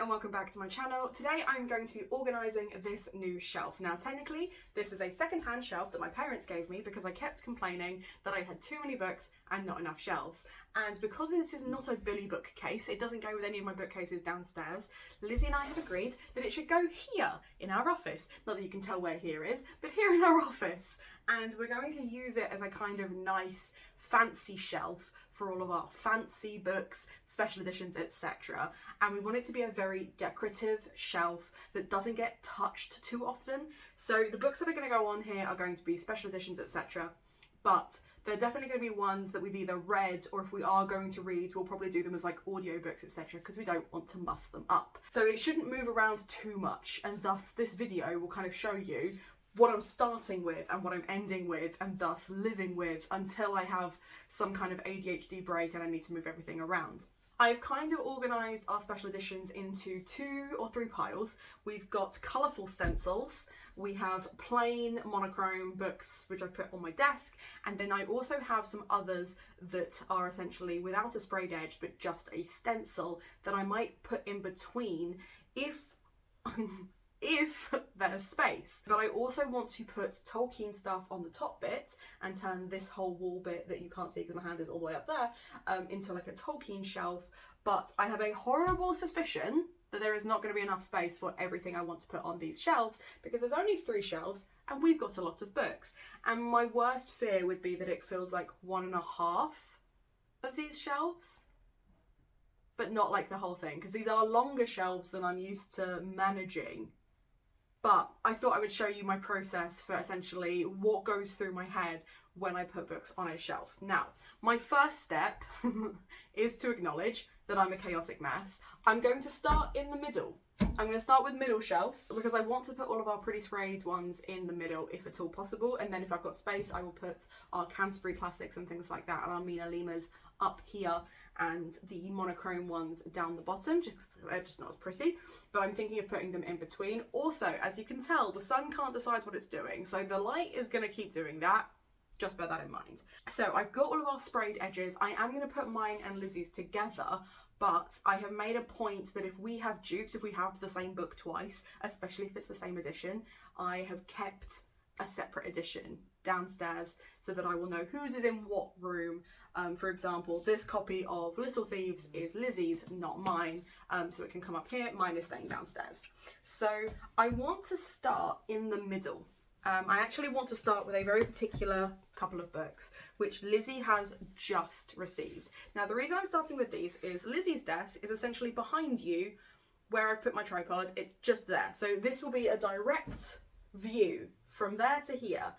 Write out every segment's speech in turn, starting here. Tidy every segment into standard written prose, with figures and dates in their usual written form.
and welcome back to my channel. Today I'm going to be organising this new shelf. Now technically this is a second-hand shelf that my parents gave me because I kept complaining that I had too many books and not enough shelves. And because this is not a Billy bookcase, it doesn't go with any of my bookcases downstairs, Lizzie and I have agreed that it should go here in our office. Not that you can tell where here is, but here in our office. And we're going to use it as a kind of nice fancy shelf for all of our fancy books, special editions, etc. And we want it to be a very decorative shelf that doesn't get touched too often. So the books that are going to go on here are going to be special editions, etc. But they're definitely going to be ones that we've either read, or if we are going to read, we'll probably do them as like audiobooks, etc. because we don't want to muss them up. So it shouldn't move around too much, and thus this video will kind of show you what I'm starting with and what I'm ending with, and thus living with until I have some kind of ADHD break and I need to move everything around. I've kind of organised our special editions into 2 or 3 piles. We've got colourful stencils, we have plain monochrome books which I've put on my desk, and then I also have some others that are essentially without a sprayed edge but just a stencil that I might put in between if there's space. But I also want to put Tolkien stuff on the top bit and turn this whole wall bit that you can't see because my hand is all the way up there into like a Tolkien shelf. But I have a horrible suspicion that there is not going to be enough space for everything I want to put on these shelves because there's only 3 shelves and we've got a lot of books. And my worst fear would be that it feels like 1.5 of these shelves, but not like the whole thing, because these are longer shelves than I'm used to managing. But I thought I would show you my process for essentially what goes through my head when I put books on a shelf. Now, my first step is to acknowledge that I'm a chaotic mess. I'm going to start in the middle. I'm going to start with middle shelf because I want to put all of our pretty sprayed ones in the middle if at all possible. And then if I've got space, I will put our Canterbury classics and things like that and our Mina Limas up here and the monochrome ones down the bottom, they're just not as pretty, but I'm thinking of putting them in between. Also, as you can tell, the sun can't decide what it's doing, so the light is going to keep doing that. Just bear that in mind. So I've got all of our sprayed edges. I am going to put mine and Lizzie's together, but I have made a point that if we have dupes, if we have the same book twice, especially if it's the same edition, I have kept a separate edition downstairs so that I will know whose is in what room. For example, this copy of Little Thieves is Lizzie's, not mine, so it can come up here. Mine is staying downstairs. So I want to start in the middle. I actually want to start with a very particular couple of books which Lizzie has just received. Now the reason I'm starting with these is Lizzie's desk is essentially behind you where I've put my tripod. It's just there, so this will be a direct view from there to here.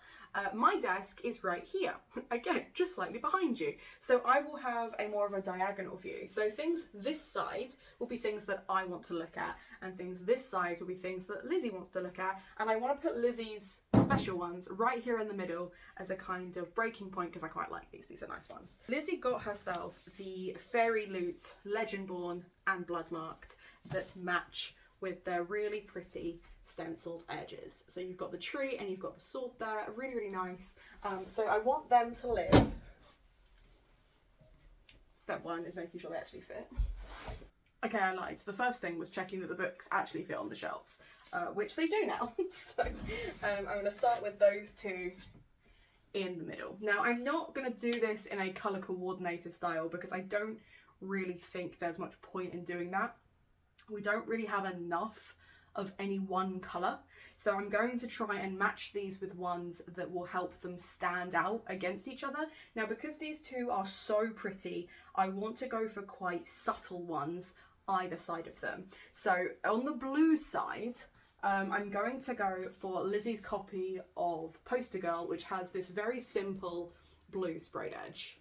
My desk is right here, again, just slightly behind you. So I will have a more of a diagonal view. So things this side will be things that I want to look at, and things this side will be things that Lizzie wants to look at. And I want to put Lizzie's special ones right here in the middle as a kind of breaking point because I quite like these. These are nice ones. Lizzie got herself the Fairy Loot, Legendborn and Bloodmarked that match with their really pretty stenciled edges. So you've got the tree and you've got the sword there, really, really nice. So I want them to live. Step 1 is making sure they actually fit. Okay, I lied. The first thing was checking that the books actually fit on the shelves, which they do now. So I'm going to start with those 2 in the middle. Now I'm not going to do this in a colour coordinated style because I don't really think there's much point in doing that. We don't really have enough of any one colour, so I'm going to try and match these with ones that will help them stand out against each other. Now because these 2 are so pretty, I want to go for quite subtle ones either side of them. So on the blue side, I'm going to go for Lizzie's copy of Poster Girl, which has this very simple blue sprayed edge,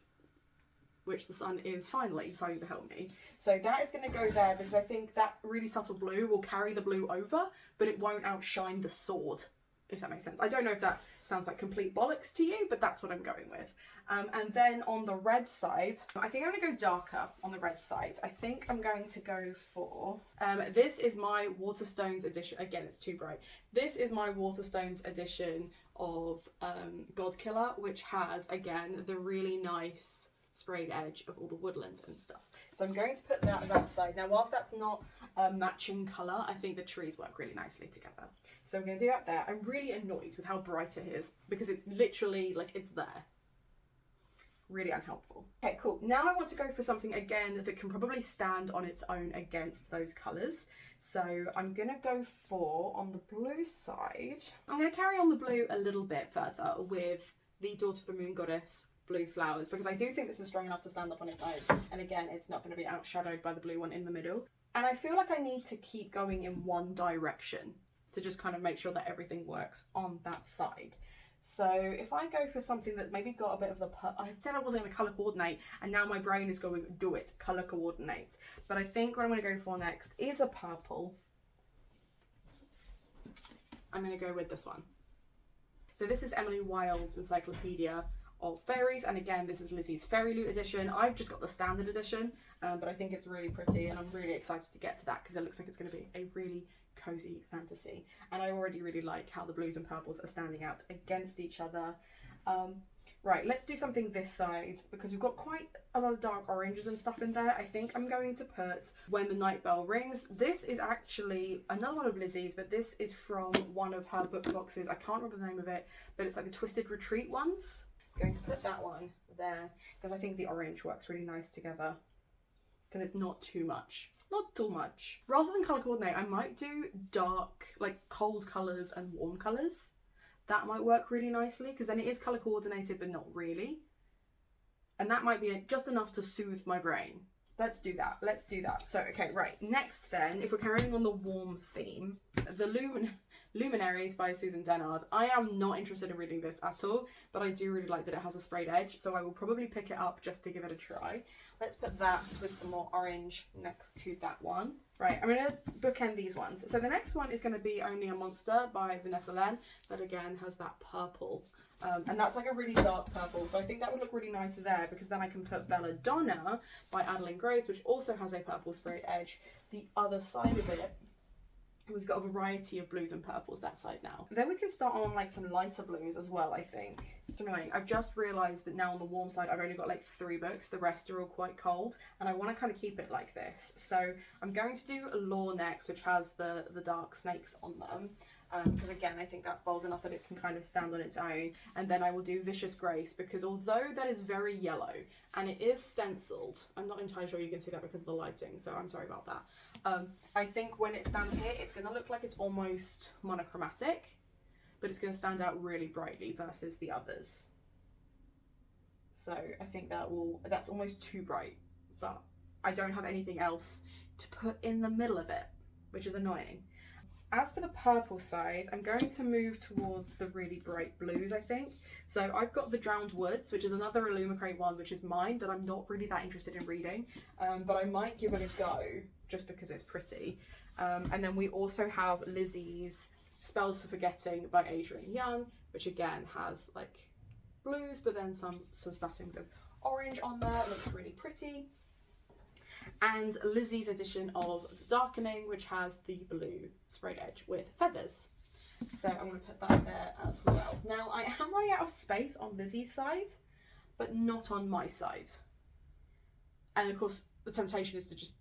which the sun is finally starting to help me. So that is going to go there because I think that really subtle blue will carry the blue over, but it won't outshine the sword, if that makes sense. I don't know if that sounds like complete bollocks to you, but that's what I'm going with. And then on the red side, I think I'm going to go darker on the red side. I think I'm going to go for, this is my Waterstones edition. Again, it's too bright. This is my Waterstones edition of Godkiller, which has, again, the really nice sprayed edge of all the woodlands and stuff. So I'm going to put that on that side. Now, whilst that's not a matching colour, I think the trees work really nicely together. So I'm going to do that there. I'm really annoyed with how bright it is because it's literally like it's there. Really unhelpful. Okay, cool. Now I want to go for something again that can probably stand on its own against those colours. So I'm gonna go for, on the blue side, I'm gonna carry on the blue a little bit further with the Daughter of the Moon Goddess blue flowers, because I do think this is strong enough to stand up on its own. And again, it's not gonna be outshadowed by the blue one in the middle. And I feel like I need to keep going in one direction to just kind of make sure that everything works on that side. So if I go for something that maybe got a bit of the, I said I wasn't going to colour coordinate, and now my brain is going, do it, colour coordinate. But I think what I'm going to go for next is a purple. I'm going to go with this one. So this is Emily Wilde's Encyclopedia of Fairies, and again, this is Lizzie's Fairy Loot edition. I've just got the standard edition, but I think it's really pretty, and I'm really excited to get to that because it looks like it's going to be a really cozy fantasy, and I already really like how the blues and purples are standing out against each other. Right, let's do something this side because we've got quite a lot of dark oranges and stuff in there. I think I'm going to put When the Night Bell Rings. This is actually another one of Lizzie's, but this is from one of her book boxes. I can't remember the name of it, but it's like the Twisted Retreat ones. I'm going to put that one there because I think the orange works really nice together because it's not too much. Not too much. Rather than colour coordinate, I might do dark, like cold colours and warm colours. That might work really nicely because then it is colour coordinated but not really. And that might be just enough to soothe my brain. Let's do that. Let's do that. So, okay, right. Next then, if we're carrying on the warm theme, the Luminaries by Susan Dennard. I am not interested in reading this at all, but I do really like that it has a sprayed edge, so I will probably pick it up just to give it a try. Let's put that with some more orange next to that one. Right, I'm going to bookend these ones. So the next one is going to be Only a Monster by Vanessa Len, that again has that purple. And that's like a really dark purple, so I think that would look really nice there because then I can put Belladonna by Adeline Grace, which also has a purple sprayed edge. The other side of it, we've got a variety of blues and purples that side now. Then we can start on like some lighter blues as well, I think. It's annoying. I've just realised that now on the warm side I've only got like 3 books, the rest are all quite cold, and I want to kind of keep it like this. So I'm going to do Law next, which has the dark snakes on them. Because again, I think that's bold enough that it can kind of stand on its own. And then I will do Vicious Grace, because although that is very yellow and it is stenciled, I'm not entirely sure you can see that because of the lighting, so I'm sorry about that. I think when it stands here, it's going to look like it's almost monochromatic, but it's going to stand out really brightly versus the others. So I think that's almost too bright, but I don't have anything else to put in the middle of it, which is annoying. As for the purple side, I'm going to move towards the really bright blues, I think. So I've got the Drowned Woods, which is another Illumicrate one, which is mine, that I'm not really that interested in reading, but I might give it a go just because it's pretty. And then we also have Lizzie's Spells for Forgetting by Adrienne Young, which again has like blues, but then some spattings of orange on there. It looks really pretty. And Lizzie's edition of The Darkening, which has the blue sprayed edge with feathers. So I'm going to put that there as well. Now, I am running out of space on Lizzie's side, but not on my side. And of course, the temptation is to just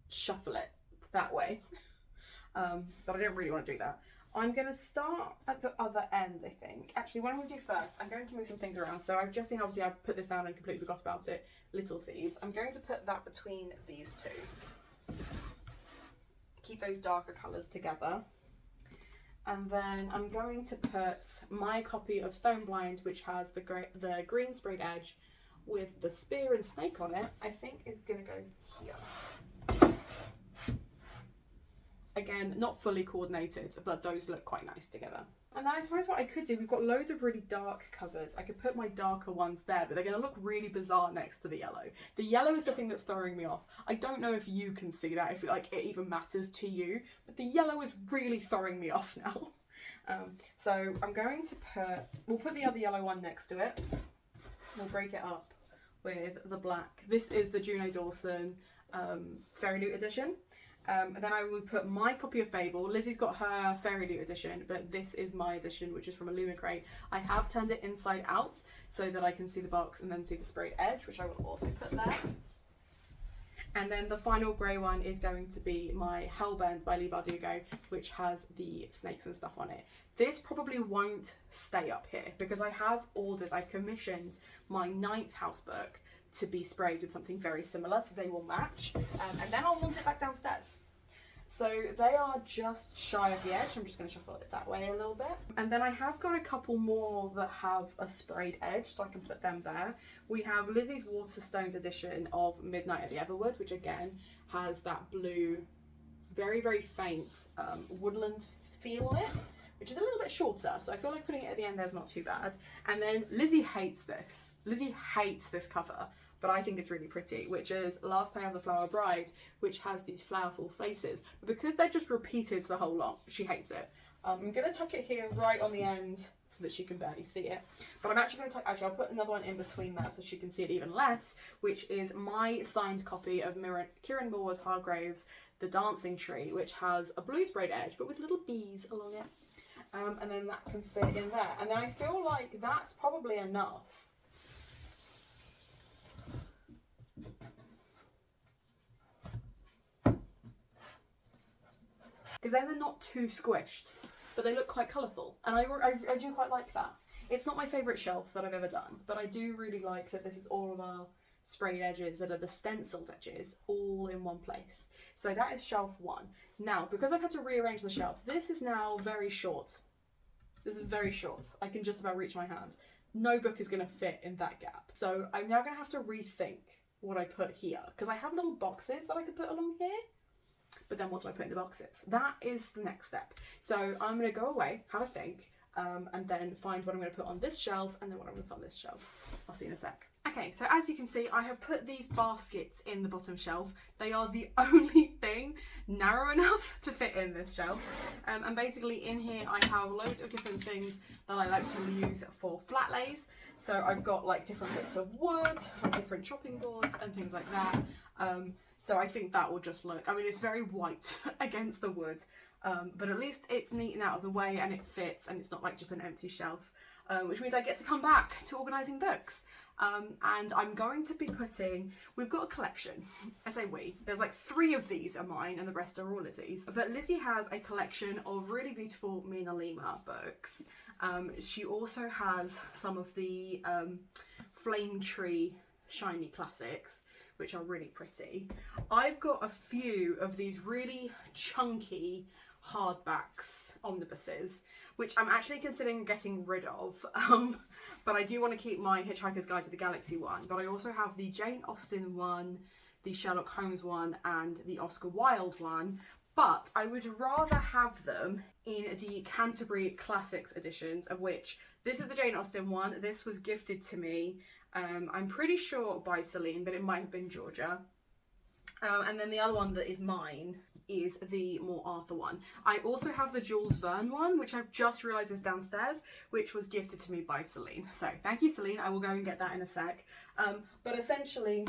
shuffle it that way. But I don't really want to do that. I'm going to start at the other end, I think. Actually, what I'm going to do first, I'm going to move some things around. So I've just seen, obviously, I've put this down and completely forgot about it. Little Thieves. I'm going to put that between these two. Keep those darker colours together. And then I'm going to put my copy of Stone Blind, which has the green sprayed edge with the spear and snake on it, I think is going to go here. Again, not fully coordinated, but those look quite nice together. And then I suppose what I could do, we've got loads of really dark covers. I could put my darker ones there, but they're going to look really bizarre next to the yellow. The yellow is the thing that's throwing me off. I don't know if you can see that, if like it even matters to you, but the yellow is really throwing me off now. So I'm going to we'll put the other yellow one next to it. We'll break it up with the black. This is the Juno Dawson Fairy Loot edition. And then I would put my copy of Fable. Lizzie's got her Fairy Loot edition, but this is my edition, which is from a Lumicrate. I have turned it inside out so that I can see the box and then see the sprayed edge, which I will also put there. And then the final grey one is going to be my Hellbent by Lee Bardugo, which has the snakes and stuff on it. This probably won't stay up here because I've commissioned my 9th house book to be sprayed with something very similar, so they will match. And then I'll want it back downstairs. So they are just shy of the edge. I'm just going to shuffle it that way a little bit. And then I have got a couple more that have a sprayed edge, so I can put them there. We have Lizzie's Waterstones edition of Midnight at the Everwood, which again has that blue, very, very faint woodland feel on it, which is a little bit shorter, so I feel like putting it at the end there's not too bad. And then Lizzie hates this. Lizzie hates this cover, but I think it's really pretty, which is Last Time of the Flower Bride, which has these flowerful faces. But because they're just repeated the whole lot, she hates it. I'm going to tuck it here right on the end so that she can barely see it. But I'm actually going to I'll put another one in between that so she can see it even less, which is my signed copy of Kieran Morwood Hargrave's The Dancing Tree, which has a blue sprayed edge, but with little bees along it. And then that can fit in there. And then I feel like that's probably enough. Because then they're not too squished, but they look quite colourful. And I do quite like that. It's not my favourite shelf that I've ever done, but I do really like that this is all of our sprayed edges that are the stenciled edges all in one place. So that is shelf 1. Now, because I've had to rearrange the shelves, this is now very short. This is very short. I can just about reach my hand. No book is going to fit in that gap. So I'm now going to have to rethink what I put here, because I have little boxes that I could put along here. But then what do I put in the boxes? That is the next step. So I'm going to go away, have a think, and then find what I'm going to put on this shelf and then what I'm going to put on this shelf. I'll see you in a sec. Okay, so as you can see, I have put these baskets in the bottom shelf. They are the only thing narrow enough to fit in this shelf. And basically in here, I have loads of different things that I like to use for flat lays. So I've got like different bits of wood, different chopping boards and things like that. So I think that will just look, I mean, it's very white against the wood, but at least it's neat and out of the way and it fits and it's not like just an empty shelf, which means I get to come back to organising books. And I'm going to be putting, we've got a collection, I say we, there's like 3 of these are mine and the rest are all Lizzie's, but Lizzie has a collection of really beautiful Mina Lima books. She also has some of the Flame Tree shiny classics, which are really pretty. I've got a few of these really chunky hardbacks omnibuses, which I'm actually considering getting rid of, but I do want to keep my Hitchhiker's Guide to the Galaxy one. But I also have the Jane Austen one, the Sherlock Holmes one, and the Oscar Wilde one, but I would rather have them in the Canterbury Classics editions, of which this is the Jane Austen one. This was gifted to me, I'm pretty sure by Celine, but it might have been Georgia. And then the other one that is mine is the more Arthur one. I also have the Jules Verne one, which I've just realised is downstairs, which was gifted to me by Celine. So thank you, Celine. I will go and get that in a sec. But essentially,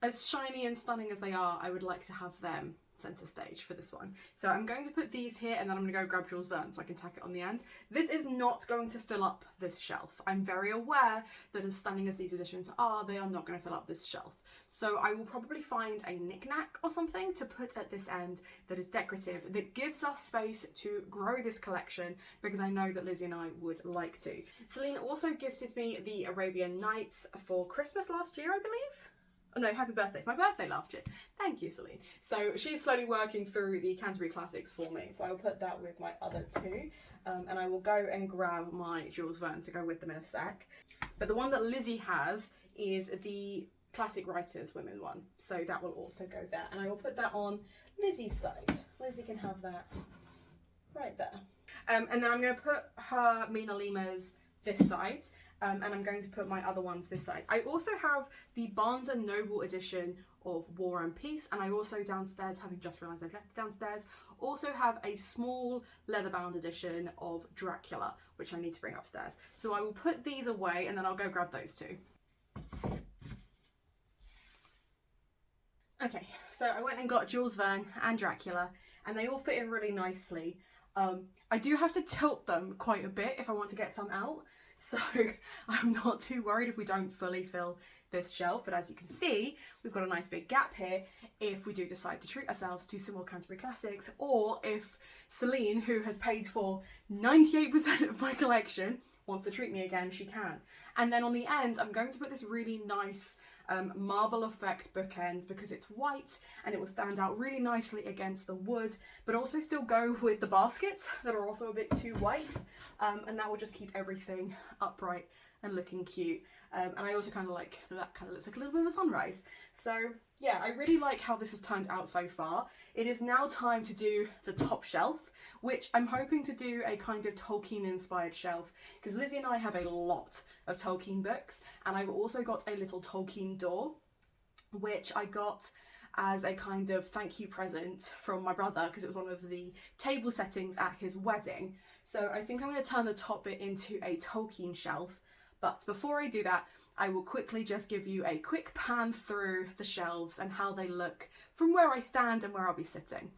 as shiny and stunning as they are, I would like to have them centre stage for this one. So I'm going to put these here and then I'm going to go grab Jules Verne so I can tack it on the end. This is not going to fill up this shelf. I'm very aware that as stunning as these editions are, they are not going to fill up this shelf. So I will probably find a knick-knack or something to put at this end that is decorative, that gives us space to grow this collection, because I know that Lizzie and I would like to. Celine also gifted me the Arabian Nights for Christmas last year, I believe. Oh no, happy birthday. My birthday last year. Thank you, Celine. So she's slowly working through the Canterbury Classics for me. So I will put that with my other 2. And I will go and grab my Jules Verne to go with them in a sec. But the one that Lizzie has is the Classic Writers Women one. So that will also go there. And I will put that on Lizzie's side. Lizzie can have that right there. And then I'm going to put her Mina Lima's this side. And I'm going to put my other ones this side. I also have the Barnes & Noble edition of War and Peace, and I also downstairs, having just realised I've left it downstairs, also have a small leather-bound edition of Dracula, which I need to bring upstairs. So I will put these away and then I'll go grab those 2. Okay, so I went and got Jules Verne and Dracula, and they all fit in really nicely. I do have to tilt them quite a bit if I want to get some out, so I'm not too worried if we don't fully fill this shelf, but as you can see, we've got a nice big gap here if we do decide to treat ourselves to some more Canterbury classics, or if Celine, who has paid for 98% of my collection, wants to treat me again, she can. And then on the end, I'm going to put this really nice marble effect bookend because it's white and it will stand out really nicely against the wood, but also still go with the baskets that are also a bit too white, and that will just keep everything upright and looking cute. And I also kind of like that, kind of looks like a little bit of a sunrise. So yeah, I really like how this has turned out so far. It is now time to do the top shelf, which I'm hoping to do a kind of Tolkien inspired shelf, because Lizzie and I have a lot of Tolkien books, and I've also got a little Tolkien door, which I got as a kind of thank you present from my brother because it was one of the table settings at his wedding. So I think I'm going to turn the top bit into a Tolkien shelf. But before I do that, I will quickly just give you a quick pan through the shelves and how they look from where I stand and where I'll be sitting.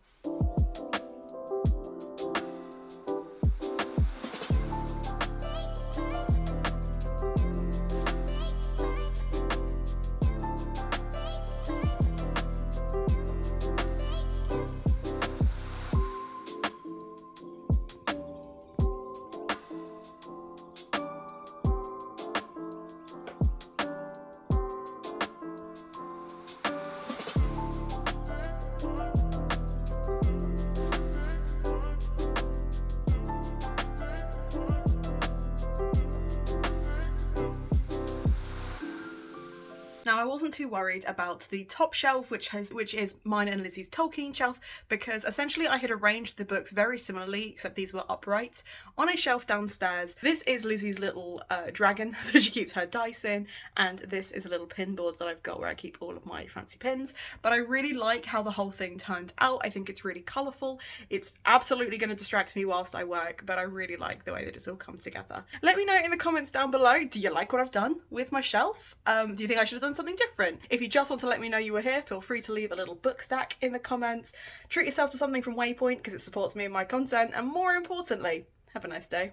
Now, I wasn't too worried about the top shelf, which is mine and Lizzie's Tolkien shelf, because essentially I had arranged the books very similarly, except these were upright, on a shelf downstairs. This is Lizzie's little dragon that she keeps her dice in, and this is a little pin board that I've got where I keep all of my fancy pins. But I really like how the whole thing turned out. I think it's really colourful. It's absolutely going to distract me whilst I work, but I really like the way that it's all come together. Let me know in the comments down below, do you like what I've done with my shelf? Do you think I should have done something different? If you just want to let me know you were here, feel free to leave a little book stack in the comments. Treat yourself to something from Waypoint because it supports me and my content, and more importantly, have a nice day.